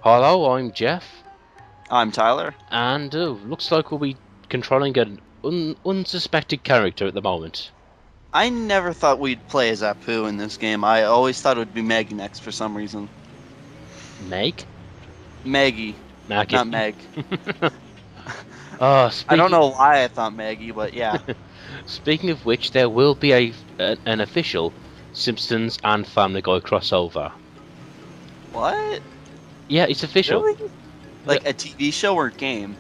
Hello, I'm Jeff, I'm Tyler. and looks like we'll be controlling an unsuspected character at the moment. I never thought we'd play as Apu in this game. I always thought it would be Meg next for some reason. Meg? Maggie, Maggie. not Meg. Oh, I don't speaking know why I thought Maggie, but yeah. speaking of which, there will be an official Simpsons and Family Guy crossover. What? Yeah, it's official. Really? Like a TV show or game?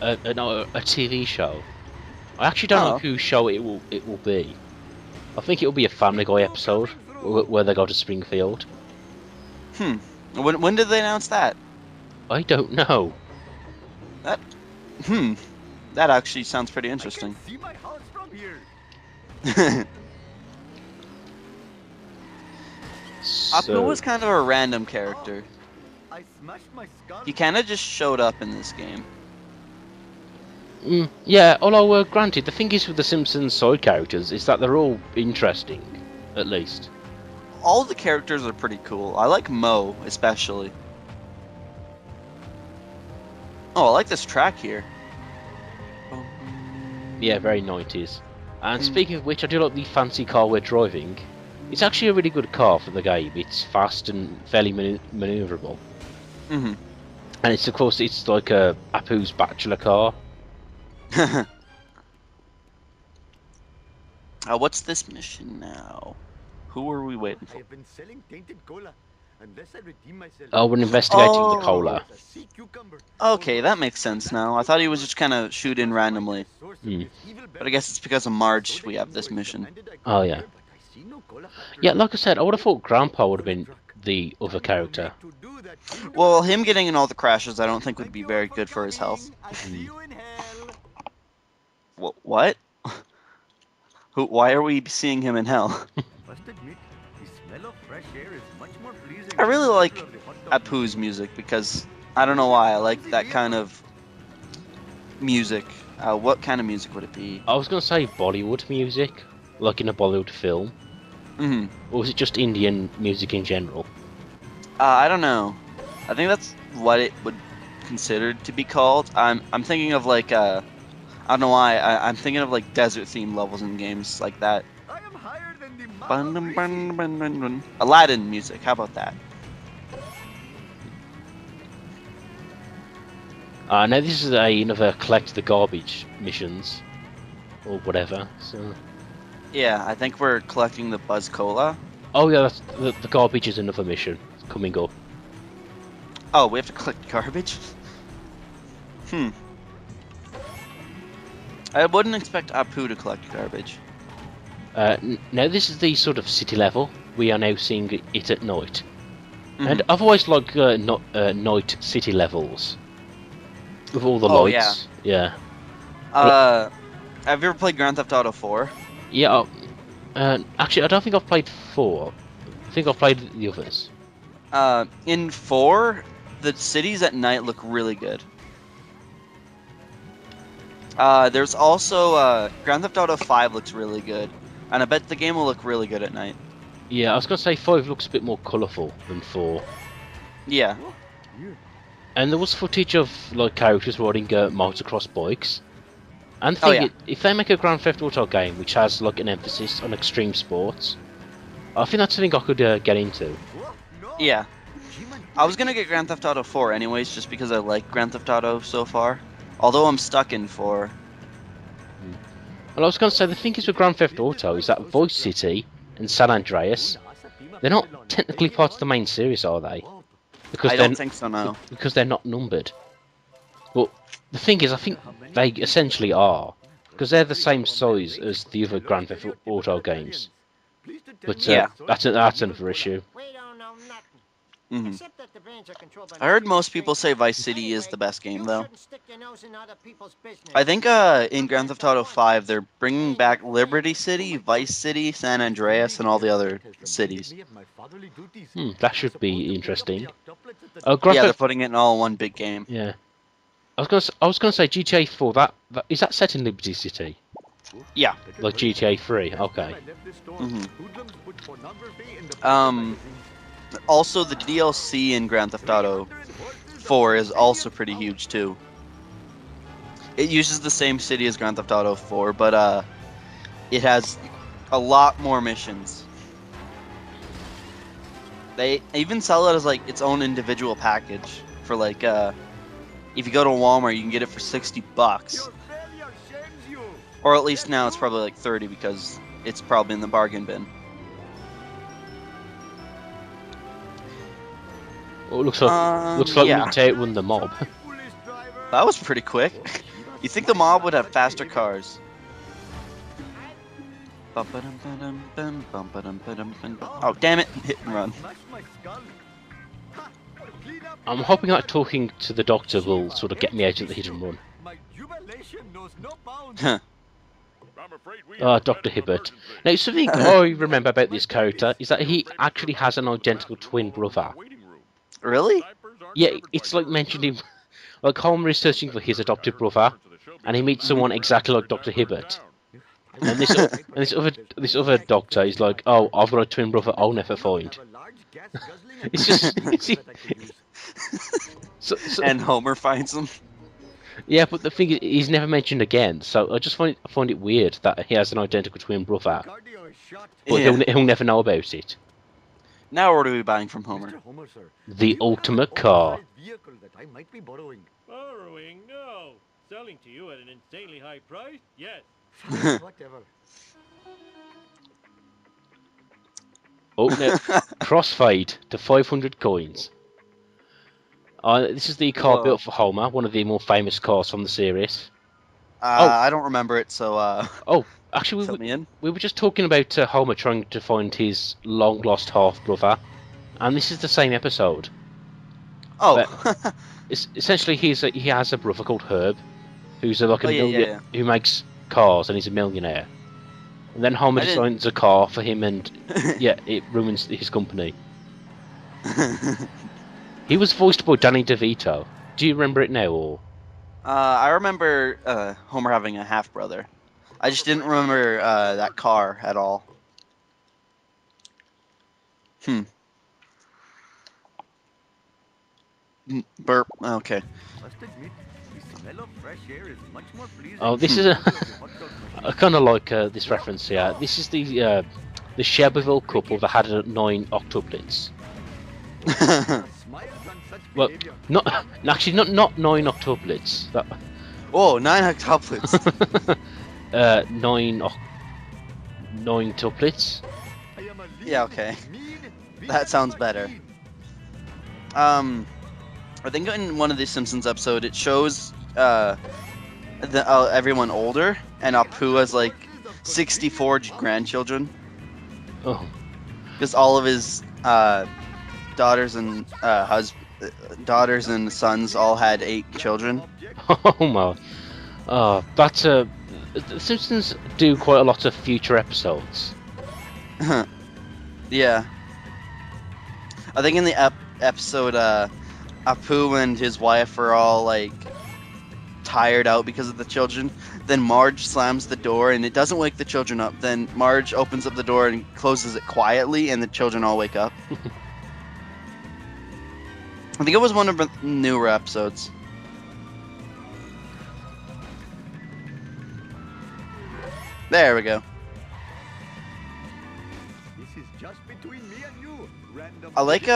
No, a TV show. I actually don't know Oh. whose show it will be. I think it will be a Family Guy episode where they go to Springfield. Hmm. When did they announce that? I don't know. That. Hmm. That actually sounds pretty interesting. See my house from here. Apu was kind of a random character. I smashed my skull. He kind of just showed up in this game. Yeah, although granted, the thing is with the Simpsons side characters is that they're all interesting, at least. All the characters are pretty cool. I like Mo especially. Oh, I like this track here. Yeah, very 90s. And speaking of which, I do like the fancy car we're driving. It's actually a really good car for the game. It's fast and fairly maneuverable. Mhm. And it's, of course, it's like a Apu's bachelor car. What's this mission now? Who are we waiting for? I've been selling tainted cola. Unless I redeem myself. Oh, we're investigating the Oh. cola. A sea cucumber. Okay, that makes sense now. I thought he was just kind of shoot in randomly. But I guess it's because of Marge we have this mission. Oh, yeah. Yeah, like I said, I would have thought Grandpa would have been the other character. Well, him getting in all the crashes I don't think would be very good for his health. What? Why are we seeing him in hell? Must admit, the smell of fresh air is much more pleasing. I really than the like odor of the hot dog. Apu's music because I don't know why I like that kind of music. What kind of music would it be? I was going to say Bollywood music, like in a Bollywood film. Hmm. Or was it just Indian music in general? I don't know. I think that's what it would considered to be called. I'm thinking of like I don't know why I'm thinking of like desert themed levels in games like that. I am higher than the Bun, Mount dun, bun, bun, bun, bun. Aladdin music. How about that? Now this is another collect the garbage missions, or whatever. So, Yeah, I think we're collecting the Buzz Cola. oh yeah, that's, the garbage is another mission coming up. Oh, we have to collect garbage. Hmm. I wouldn't expect Apu to collect garbage. Now this is the sort of city level. We are now seeing it at night, Mhm. and I've always liked night city levels with all the Oh, lights. Yeah, Have you ever played Grand Theft Auto 4? yeah. Actually, I don't think I've played 4. I think I've played the others. In 4, the cities at night look really good. There's also, Grand Theft Auto 5 looks really good. And I bet the game will look really good at night. Yeah, I was gonna say 5 looks a bit more colourful than 4. Yeah. And there was footage of like characters riding motocross bikes. And the Oh, thing yeah. if they make a Grand Theft Auto game which has like an emphasis on extreme sports, I think that's something I could get into. Yeah. I was gonna get Grand Theft Auto 4 anyways, just because I like Grand Theft Auto so far. Although I'm stuck in 4. Well, I was going to say the thing is with Grand Theft Auto is that Vice City and San Andreas, they're not technically part of the main series, are they? Because I they're don't think so, no. because they're not numbered. But the thing is, I think they essentially are, because they're the same size as the other Grand Theft Auto games. But Yeah. that's another issue. We don't know nothing. Mhm. Except that the brands are controlled by I heard the most state people say Vice City Anyway, is the best game, you though. shouldn't stick your nose in other people's business. I think in Grand Theft Auto 5 they're bringing back Liberty City, Vice City, San Andreas, and all the other cities. That should be interesting. Grand Yeah, they're Theft, putting it in all one big game. yeah. I was gonna say GTA 4. That is that set in Liberty City, Yeah. like GTA 3. Okay. Also, the DLC in Grand Theft Auto 4 is also pretty huge too. It uses the same city as Grand Theft Auto 4, but it has a lot more missions. They even sell it as like its own individual package for like if you go to Walmart, you can get it for $60, Your failure shames you. or at least now it's probably like 30 because it's probably in the bargain bin. Oh, looks like we Yeah. need to outrun the mob. Police driver. That was pretty quick. You think the mob would have faster cars? Oh damn it! Hit and run. Smash my skull. Ha! Clean up I'm your hoping that mess. talking to the doctor will sort of get me out of the hit and run. My jubilation knows no bounds. Huh. Dr. Hibbert. Now, something I remember about this character is that he actually has an identical twin brother. Really? Yeah, it's like mentioned him. Like Homer is searching for his adopted brother, and he meets someone exactly like Dr. Hibbert. And this other doctor is like, oh, I've got a twin brother I'll never find. It's just, so, And Homer finds them. yeah, but the thing is, he's never mentioned again. So I just find it weird that he has an identical twin brother, Cardio is shot. but Yeah. he'll never know about it. Now what are we buying from Homer? Mr. Homer, sir. The you have ultimate an car. oversized vehicle that I might be borrowing. Borrowing? No. Selling to you at an insanely high price? Yes. Whatever. Oh, no. Crossfade to 500 coins. This is the car Whoa. built for Homer, one of the more famous cars from the series. I don't remember it, so Oh, actually, fill me in. we were just talking about Homer trying to find his long-lost half-brother, and this is the same episode. Oh, It's, essentially, he has a brother called Herb, who's like a Oh, yeah, million, who makes cars, and he's a millionaire. And then Homer I didn't- designs a car for him, and yeah, it ruins his company. He was voiced by Danny DeVito. Do you remember it now, or? I remember Homer having a half brother. I just didn't remember that car at all. Burp. Okay. Must admit, the smell of fresh air is much more pleasing. Oh, this is a. than the hot dog I machine. kind of like this reference here. This is the Shelbyville couple that had 9 octuplets. Smiles on such Well, behavior. not actually not 9 octuplets. That Whoa, 9 octuplets. 9 tuplets. I am a lean, Yeah, okay. mean, That sounds vicious better. machine. I think in one of the Simpsons episode it shows everyone older, and Apu has like 64 grandchildren Oh, because all of his daughters and daughters and sons all had 8 children. oh my. Oh, that's The Simpsons do quite a lot of future episodes. Yeah. I think in the episode, Apu and his wife are all like tired out because of the children. Then Marge slams the door and it doesn't wake the children up. Then Marge opens up the door and closes it quietly, and the children all wake up. I think it was one of the newer episodes. There we go. This is just between me and you, random. I like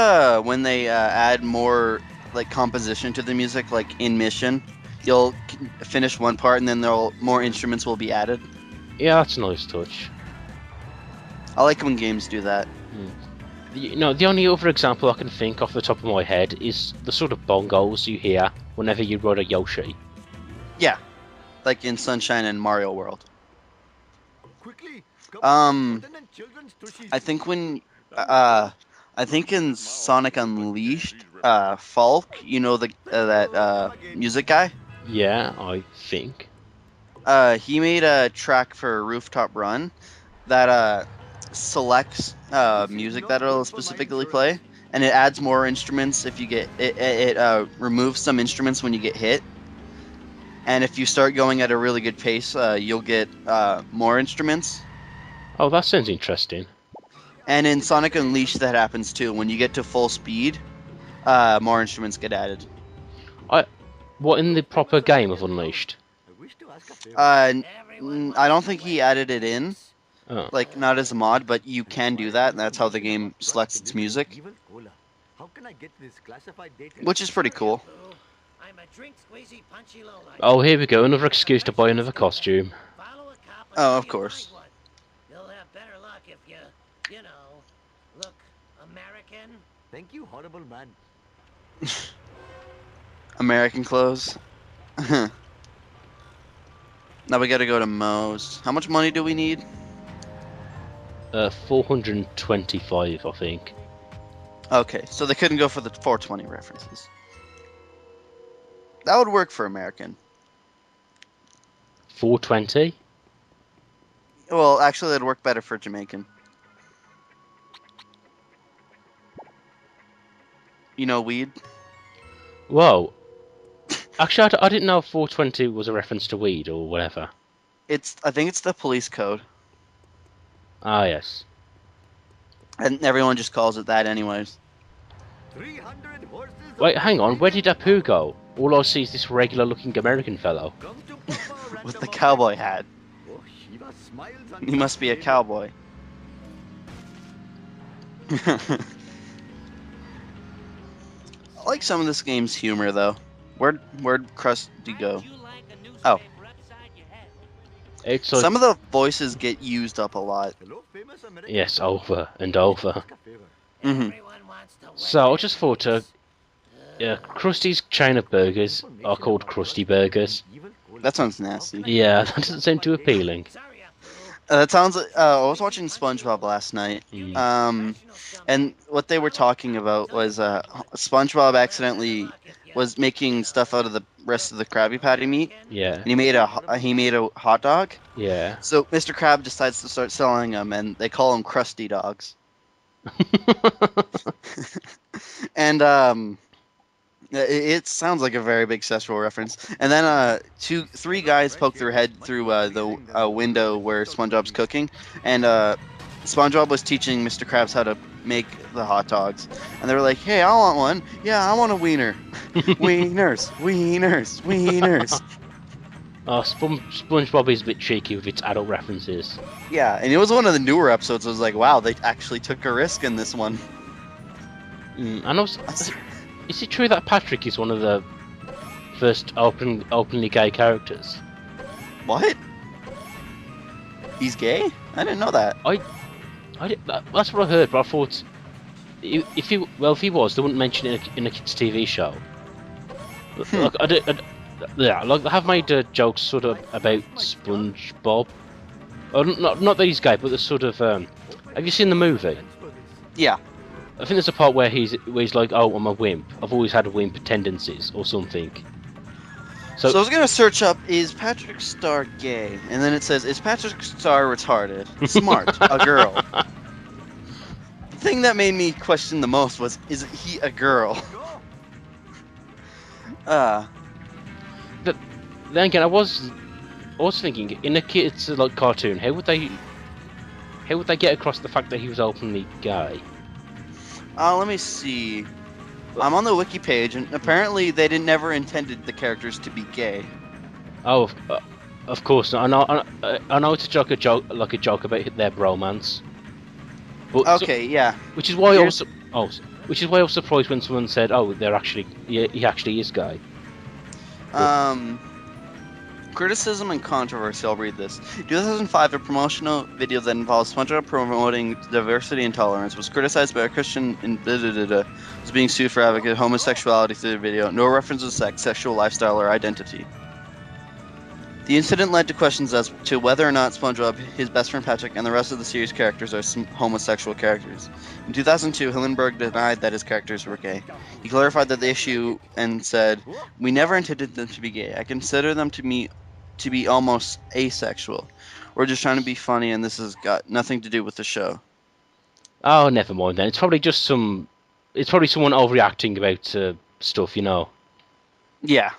when they add more like composition to the music, like in Mission. You'll finish one part and then more instruments will be added. Yeah, that's a nice touch. I like when games do that. The only other example I can think off the top of my head is the sort of bongos you hear whenever you ride a Yoshi. Yeah, like in Sunshine and Mario World. Quickly. I think in Sonic Unleashed, Falk, you know that music guy. Yeah, I think. He made a track for Rooftop Run that selects music that it'll specifically play, and it adds more instruments if you get it removes some instruments when you get hit, and if you start going at a really good pace, you'll get more instruments. Oh, that sounds interesting. And in Sonic Unleashed that happens too. When you get to full speed, more instruments get added. What in the proper game of Unleashed? I wish to ask a favor. I don't think he added it in, Oh. like not as a mod, but you can do that, and that's how the game selects its music, Evil cola. How can I get this classified data? which is pretty cool. Boo. I'm a drink squeezy punchy lowlife. Oh, here we go. Another excuse to buy another costume. Follow a cop Oh, until of you course. find one. You'll have better luck if you know, look American. Thank you, horrible man. American clothes. Now we gotta go to Moe's. How much money do we need? 425, I think. Okay, so they couldn't go for the 420 references. That would work for American. 420? Well, actually, that'd work better for Jamaican. You know weed? Whoa. Actually, I didn't know 420 was a reference to weed or whatever. I think it's the police code, Ah, yes. and everyone just calls it that anyways. 300 horses. Wait, hang on. Where did Apu go? All I see is this regular-looking American fellow. Come to Papa, With the random cowboy hat. Oh, Shiva smiles on He must be a Sunday. cowboy. I like some of this game's humor, though. Where'd Krusty go? Oh. It's like, Some of the voices get used up a lot. Hello, famous American. yes, over and over. Ask a favor. Mhm. Everyone wants to So I just thought, Krusty's chain of burgers are called Krusty Burgers. Evil cola. That sounds nasty. Yeah, that doesn't seem too appealing. Sorry, Apu. That sounds. I was watching SpongeBob last night. Mm. And what they were talking about was SpongeBob accidentally was making stuff out of the rest of the Krabby Patty meat, Yeah, and he made a hot dog. yeah. So Mr. Krab decides to start selling them, and they call them Krusty Dogs. And it sounds like a very big sexual reference. And then three guys poke their head through the window where SpongeBob's cooking, and SpongeBob was teaching Mr. Krabs how to make the hot dogs, and they were like, "Hey, I want one. Yeah, I want a wiener. Wieners, wieners, wieners." Oh, SpongeBob is a bit cheeky with its adult references. Yeah, and it was one of the newer episodes. I was like, "Wow, they actually took a risk in this one." And also, is it true that Patrick is one of the first openly gay characters? What? He's gay? I didn't know that. That's what I heard, but I thought if he was, they wouldn't mention it in a kids' TV show. Like, yeah, like they have made jokes sort of about SpongeBob. Oh, not that he's gay, but the sort of. Have you seen the movie? Yeah. I think there's a part where he's like, "Oh, I'm a wimp. I've always had wimp tendencies," or something. So I was gonna search up, is Patrick Star gay? And then it says, is Patrick Star retarded? Smart, a girl. The thing that made me question the most was, is he a girl? Then again, I was thinking, in a kid's like cartoon, how would they get across the fact that he was openly gay? Let me see. I'm on the wiki page, and apparently they never intended the characters to be gay. Oh, of course. I know it's a joke about their bromance. But Okay, yeah. which is why Here's- which is why I was surprised when someone said, "Oh, he actually is gay." Criticism and controversy, I'll read this. 2005, a promotional video that involves SpongeBob promoting diversity and tolerance was criticized by a Christian and was being sued for advocating homosexuality through the video. No reference to sex, sexual lifestyle, or identity. The incident led to questions as to whether or not SpongeBob, his best friend Patrick, and the rest of the series' characters are homosexual characters. In 2002, Hillenburg denied that his characters were gay. He clarified that the issue and said, "We never intended them to be gay. I consider them to be almost asexual. We're just trying to be funny, and this has got nothing to do with the show." Oh, never mind then. It's probably someone overreacting about stuff, you know. Yeah,